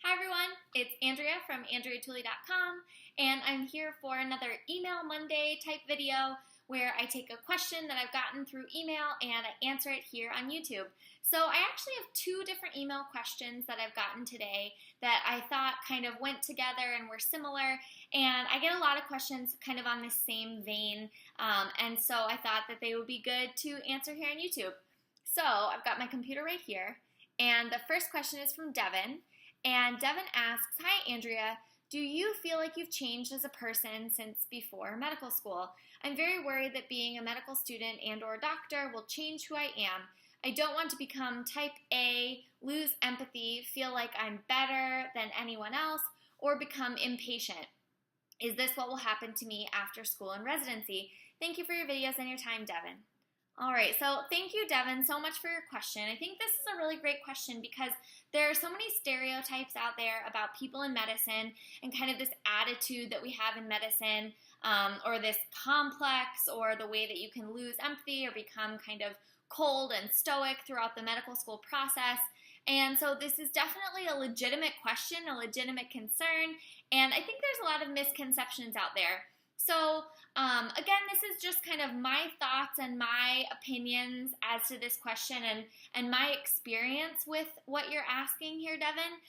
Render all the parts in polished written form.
Hi everyone, it's Andrea from AndreaTooley.com, and I'm here for another Email Monday type video where I take a question that I've gotten through email and I answer it here on YouTube. So I actually have two different email questions that I've gotten today that I thought kind of went together and were similar, and I get a lot of questions kind of on this same vein, and so I thought that they would be good to answer here on YouTube. So I've got my computer right here, and the first question is from Devin. And Devin asks, "Hi Andrea, do you feel like you've changed as a person since before medical school? I'm very worried that being a medical student and or doctor will change who I am. I don't want to become type A, lose empathy, feel like I'm better than anyone else, or become impatient. Is this what will happen to me after school and residency? Thank you for your videos and your time, Devin." All right, so thank you, Devin, so much for your question. I think this is a really great question because there are so many stereotypes out there about people in medicine and kind of this attitude that we have in medicine, or this complex, or the way that you can lose empathy or become kind of cold and stoic throughout the medical school process. And so this is definitely a legitimate question, a legitimate concern, and I think there's a lot of misconceptions out there. So again, this is just kind of my thoughts and my opinions as to this question and my experience with what you're asking here, Devin.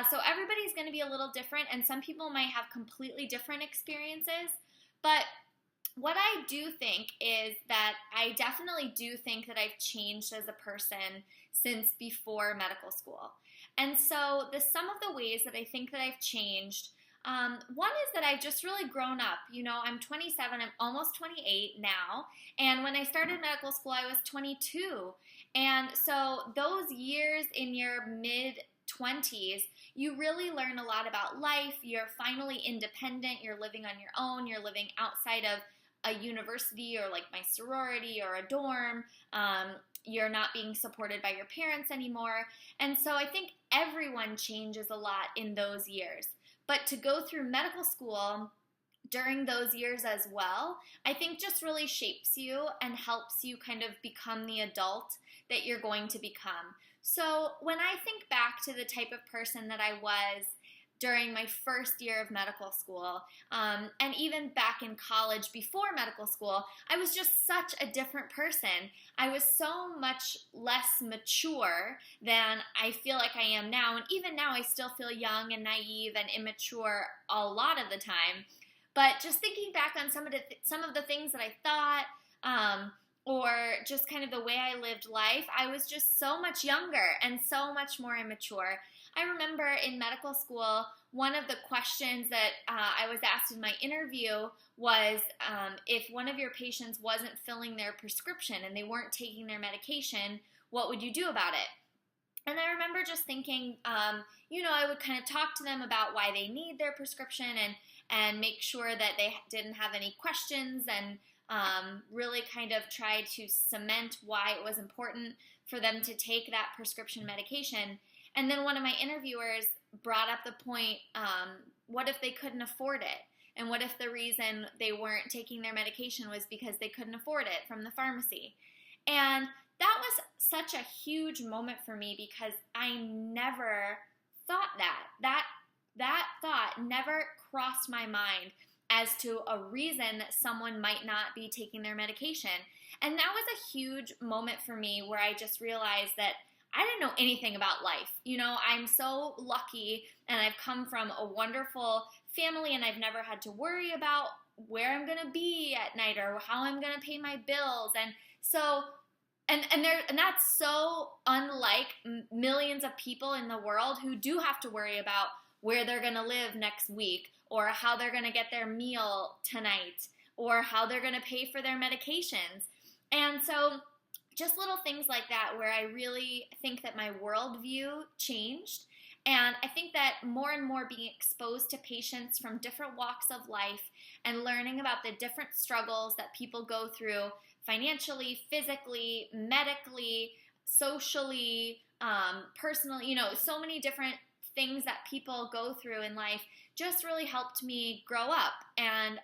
So everybody's going to be a little different, and some people might have completely different experiences. But what I do think is that I definitely do think that I've changed as a person since before medical school. And so some of the ways that I think that I've changed, one is that I've just really grown up. You know, I'm 27, I'm almost 28 now, and when I started medical school, I was 22. And so those years in your mid-20s, you really learn a lot about life. You're finally independent, you're living on your own, you're living outside of a university or like my sorority or a dorm. You're not being supported by your parents anymore. And so I think everyone changes a lot in those years. But to go through medical school during those years as well, I think just really shapes you and helps you kind of become the adult that you're going to become. So when I think back to the type of person that I was during my first year of medical school, and even back in college before medical school, I was just such a different person. I was so much less mature than I feel like I am now, and even now I still feel young and naive and immature a lot of the time. But just thinking back on some of the things that I thought, or just kind of the way I lived life, I was just so much younger and so much more immature. I remember in medical school, one of the questions that I was asked in my interview was if one of your patients wasn't filling their prescription and they weren't taking their medication, what would you do about it? And I remember just thinking, I would kind of talk to them about why they need their prescription and make sure that they didn't have any questions, and really kind of try to cement why it was important for them to take that prescription medication. And then one of my interviewers brought up the point, what if they couldn't afford it? And what if the reason they weren't taking their medication was because they couldn't afford it from the pharmacy? And that was such a huge moment for me because I never thought that. That thought never crossed my mind as to a reason that someone might not be taking their medication. And that was a huge moment for me where I just realized that I didn't know anything about life. You know, I'm so lucky, and I've come from a wonderful family, and I've never had to worry about where I'm going to be at night or how I'm going to pay my bills. And so, and that's so unlike millions of people in the world who do have to worry about where they're going to live next week, or how they're going to get their meal tonight, or how they're going to pay for their medications. And so just little things like that where I really think that my worldview changed. And I think that more and more being exposed to patients from different walks of life and learning about the different struggles that people go through financially, physically, medically, socially, personally, so many different things that people go through in life just really helped me grow up and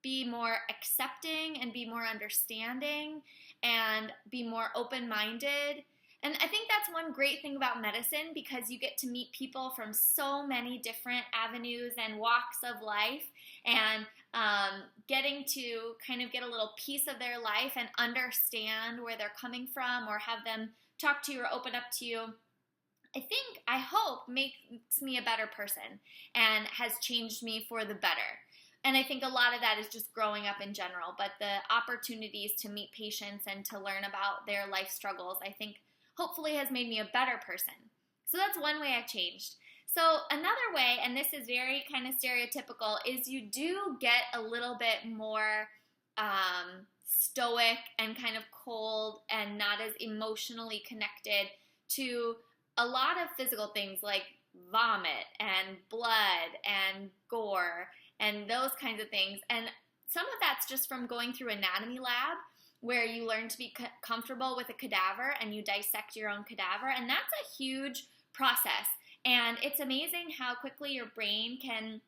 be more accepting and be more understanding and be more open-minded And I think that's one great thing about medicine, because you get to meet people from so many different avenues and walks of life, and getting to kind of get a little piece of their life and understand where they're coming from, or have them talk to you or open up to you, I hope makes me a better person and has changed me for the better. And I think a lot of that is just growing up in general, but the opportunities to meet patients and to learn about their life struggles, I think hopefully has made me a better person. So that's one way I've changed. So another way, and this is very kind of stereotypical, is you do get a little bit more stoic and kind of cold and not as emotionally connected to a lot of physical things like vomit and blood and gore and those kinds of things. And some of that's just from going through anatomy lab, where you learn to be comfortable with a cadaver and you dissect your own cadaver. And that's a huge process. And it's amazing how quickly your brain can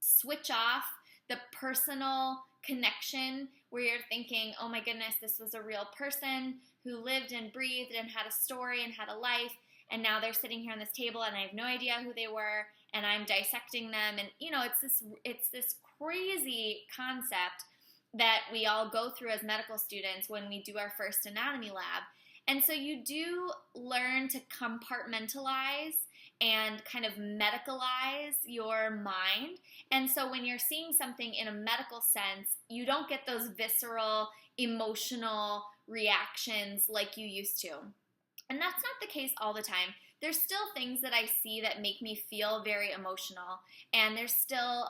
switch off the personal connection, where you're thinking, oh my goodness, this was a real person who lived and breathed and had a story and had a life. And now they're sitting here on this table and I have no idea who they were, and I'm dissecting them. And it's this crazy concept that we all go through as medical students when we do our first anatomy lab. And so you do learn to compartmentalize and kind of medicalize your mind. And so when you're seeing something in a medical sense, you don't get those visceral, emotional reactions like you used to. And that's not the case all the time. There's still things that I see that make me feel very emotional. And there's still,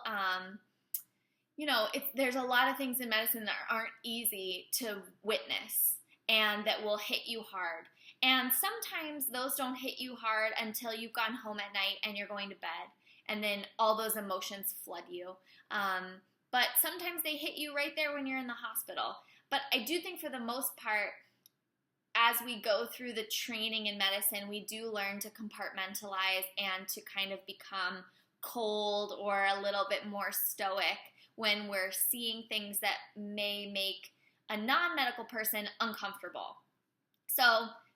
there's a lot of things in medicine that aren't easy to witness and that will hit you hard. And sometimes those don't hit you hard until you've gone home at night and you're going to bed. And then all those emotions flood you. But sometimes they hit you right there when you're in the hospital. But I do think for the most part, as we go through the training in medicine, we do learn to compartmentalize and to kind of become cold or a little bit more stoic when we're seeing things that may make a non-medical person uncomfortable. So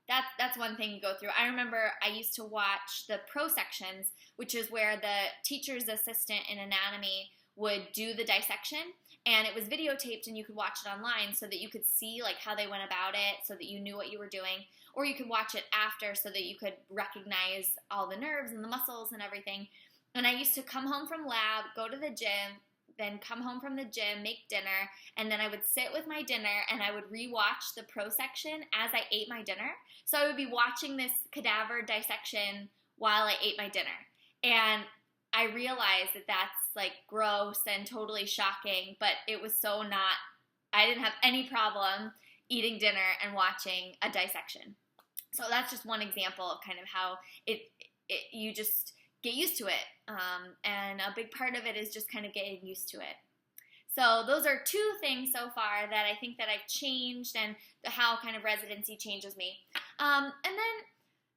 that's one thing you go through. I remember I used to watch the pro sections, which is where the teacher's assistant in anatomy would do the dissection, and it was videotaped and you could watch it online so that you could see like how they went about it, so that you knew what you were doing, or you could watch it after so that you could recognize all the nerves and the muscles and everything. And I used to come home from lab, go to the gym, then come home from the gym, make dinner, and then I would sit with my dinner and I would rewatch the pro section as I ate my dinner. So I would be watching this cadaver dissection while I ate my dinner. And I realized that that's like gross and totally shocking, but it was so not, I didn't have any problem eating dinner and watching a dissection. So that's just one example of kind of how you just get used to it. And a big part of it is just kind of getting used to it. So those are two things so far that I think that I've changed, and how kind of residency changes me. And then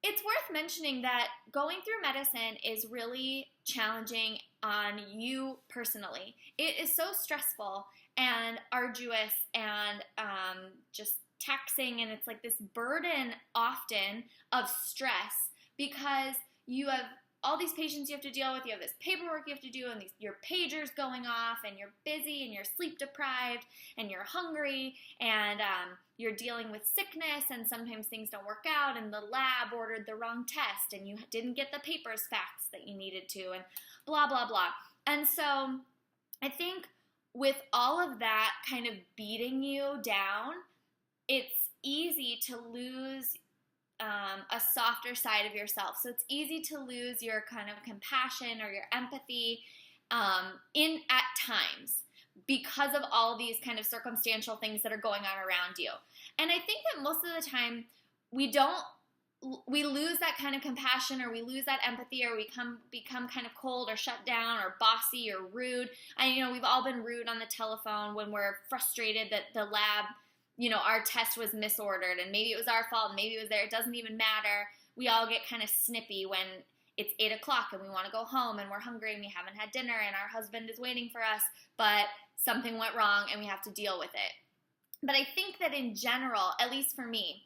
it's worth mentioning that going through medicine is really challenging on you personally. It is so stressful and arduous and just taxing, and it's like this burden often of stress, because you have all these patients you have to deal with, you have this paperwork you have to do, and your pager's going off, and you're busy, and you're sleep deprived, and you're hungry, and you're dealing with sickness, and sometimes things don't work out, and the lab ordered the wrong test, and you didn't get the papers faxed that you needed to, and blah, blah, blah. And so I think with all of that kind of beating you down, it's easy to lose a softer side of yourself. So it's easy to lose your kind of compassion or your empathy at times, because of all these kind of circumstantial things that are going on around you. And I think that most of the time we lose that kind of compassion, or we lose that empathy, or we become kind of cold or shut down or bossy or rude. We've all been rude on the telephone when we're frustrated that the lab, our test was misordered, and maybe it was our fault, and maybe it was there. It doesn't even matter. We all get kind of snippy when it's 8 o'clock and we want to go home and we're hungry and we haven't had dinner and our husband is waiting for us, but something went wrong and we have to deal with it. But I think that in general, at least for me,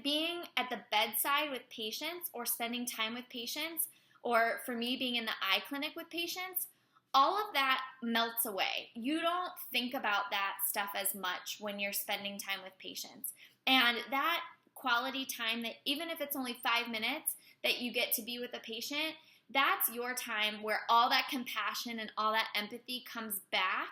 being at the bedside with patients or spending time with patients, or for me being in the eye clinic with patients, all of that melts away. You don't think about that stuff as much when you're spending time with patients. And that quality time, that even if it's only 5 minutes that you get to be with a patient, that's your time where all that compassion and all that empathy comes back,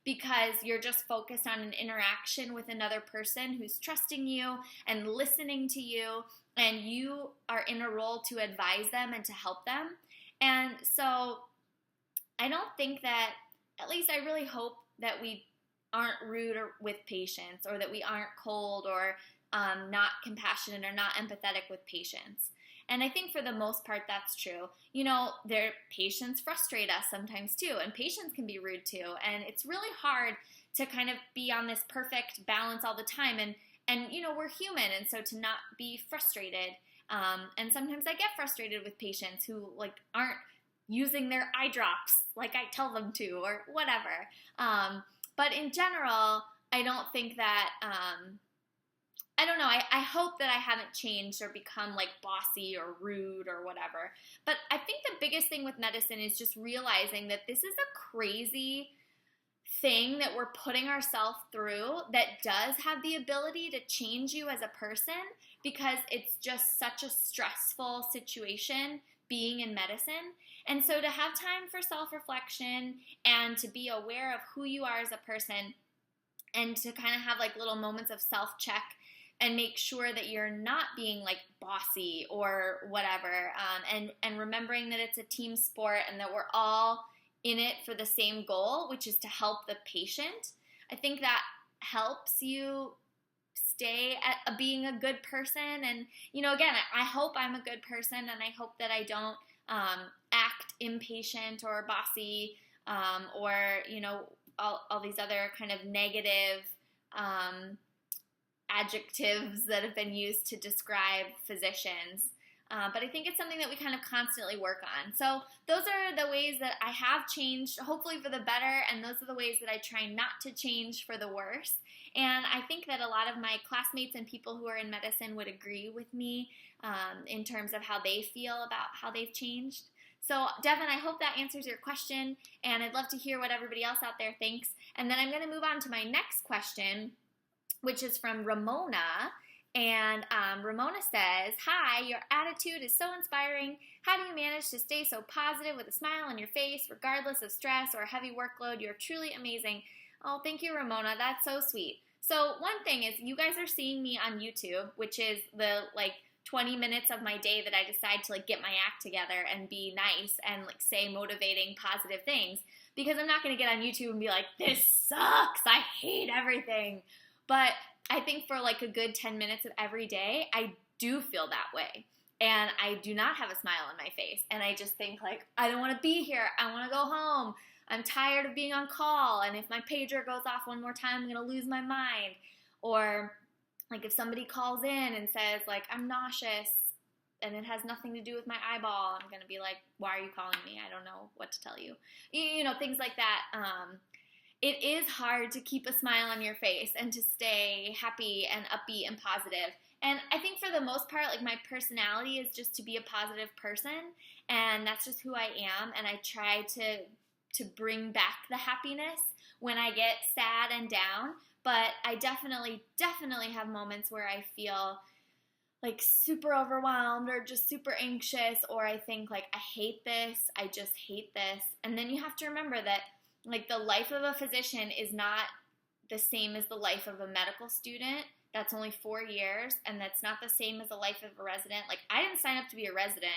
because you're just focused on an interaction with another person who's trusting you and listening to you, and you are in a role to advise them and to help them. And so I don't think that, at least I really hope that we aren't rude with patients, or that we aren't cold or not compassionate or not empathetic with patients. And I think for the most part that's true. You know, their patients frustrate us sometimes too, and patients can be rude too. And it's really hard to kind of be on this perfect balance all the time. And you know, we're human, and so to not be frustrated. And sometimes I get frustrated with patients who like aren't using their eye drops like I tell them to, or whatever. But in general, I don't think that, I don't know, I hope that I haven't changed or become like bossy or rude or whatever. But I think the biggest thing with medicine is just realizing that this is a crazy thing that we're putting ourselves through that does have the ability to change you as a person, because it's just such a stressful situation being in medicine. And so to have time for self-reflection and to be aware of who you are as a person, and to kind of have like little moments of self-check and make sure that you're not being like bossy or whatever, and remembering that it's a team sport and that we're all in it for the same goal, which is to help the patient. I think that helps you stay at being a good person. And, you know, again, I hope I'm a good person, and I hope that I don't act impatient or bossy, or, you know, all these other kind of negative adjectives that have been used to describe physicians. But I think it's something that we kind of constantly work on. So those are the ways that I have changed, hopefully for the better, and those are the ways that I try not to change for the worse. And I think that a lot of my classmates and people who are in medicine would agree with me in terms of how they feel about how they've changed. So Devin, I hope that answers your question, and I'd love to hear what everybody else out there thinks. And then I'm going to move on to my next question, which is from Ramona. And Ramona says, "Hi, your attitude is so inspiring. How do you manage to stay so positive with a smile on your face, regardless of stress or a heavy workload? You're truly amazing." Oh, thank you, Ramona. That's so sweet. So one thing is, you guys are seeing me on YouTube, which is the 20 minutes of my day that I decide to get my act together and be nice and say motivating, positive things, because I'm not going to get on YouTube and be like, this sucks, I hate everything. But I think for a good 10 minutes of every day, I do feel that way. And I do not have a smile on my face. And I just think I don't want to be here. I want to go home. I'm tired of being on call. And if my pager goes off one more time, I'm going to lose my mind. Or if somebody calls in and says I'm nauseous and it has nothing to do with my eyeball, I'm going to be like, why are you calling me? I don't know what to tell you. You know, things like that. It is hard to keep a smile on your face and to stay happy and upbeat and positive. And I think for the most part, my personality is just to be a positive person, and that's just who I am. And I try to bring back the happiness when I get sad and down. But I definitely have moments where I feel super overwhelmed or just super anxious, or I think I hate this, I just hate this. And then you have to remember that the life of a physician is not the same as the life of a medical student. That's only 4 years, and that's not the same as the life of a resident. I didn't sign up to be a resident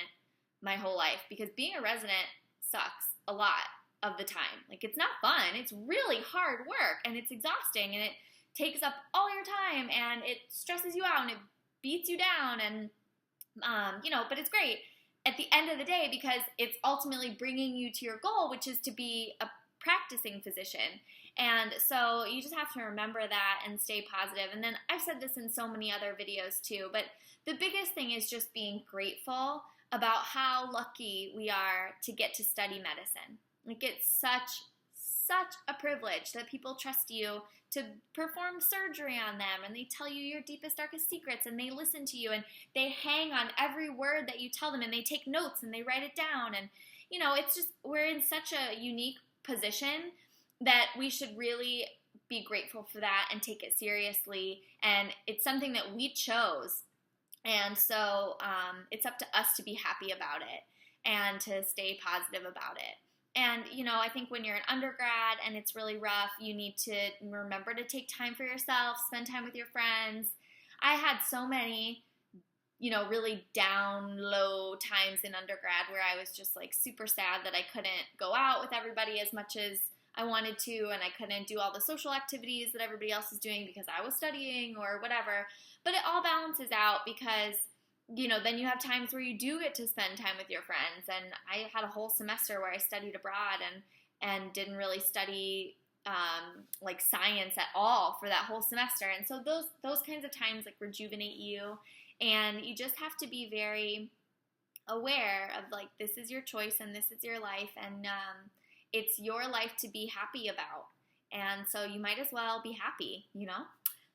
my whole life, because being a resident sucks a lot of the time. It's not fun. It's really hard work, and it's exhausting, and it takes up all your time, and it stresses you out, and it beats you down, and, but it's great at the end of the day, because it's ultimately bringing you to your goal, which is to be a practicing physician. And so you just have to remember that and stay positive. And then I've said this in so many other videos too, but the biggest thing is just being grateful about how lucky we are to get to study medicine. It's such such a privilege that people trust you to perform surgery on them, and they tell you your deepest, darkest secrets, and they listen to you, and they hang on every word that you tell them, and they take notes, and they write it down. And, you know, it's just, we're in such a unique position that we should really be grateful for that and take it seriously. And it's something that we chose. And so it's up to us to be happy about it and to stay positive about it. And, you know, I think when you're an undergrad and it's really rough, you need to remember to take time for yourself, spend time with your friends. I had so many, you know, really down, low times in undergrad where I was just like super sad that I couldn't go out with everybody as much as I wanted to, and I couldn't do all the social activities that everybody else was doing because I was studying or whatever. But it all balances out because, you know, then you have times where you do get to spend time with your friends. And I had a whole semester where I studied abroad and didn't really study like science at all for that whole semester. And so those kinds of times like rejuvenate you, and you just have to be very aware of like, this is your choice and this is your life, and it's your life to be happy about. And so you might as well be happy, you know?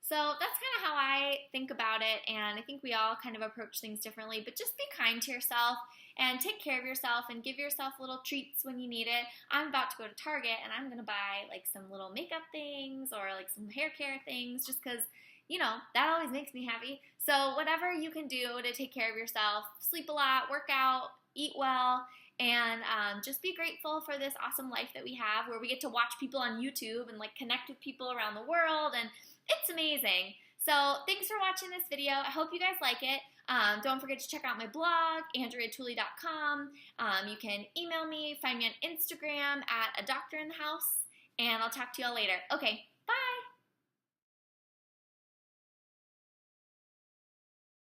So that's kind of how I think about it, and I think we all kind of approach things differently, but just be kind to yourself and take care of yourself and give yourself little treats when you need it. I'm about to go to Target, and I'm going to buy like some little makeup things or like some hair care things just because, you know, that always makes me happy. So whatever you can do to take care of yourself, sleep a lot, work out, eat well, and just be grateful for this awesome life that we have where we get to watch people on YouTube and like connect with people around the world, and it's amazing. So thanks for watching this video. I hope you guys like it. Don't forget to check out my blog, AndreaTooley.com. You can email me, find me on Instagram at A Doctor in the House, and I'll talk to you all later. Okay,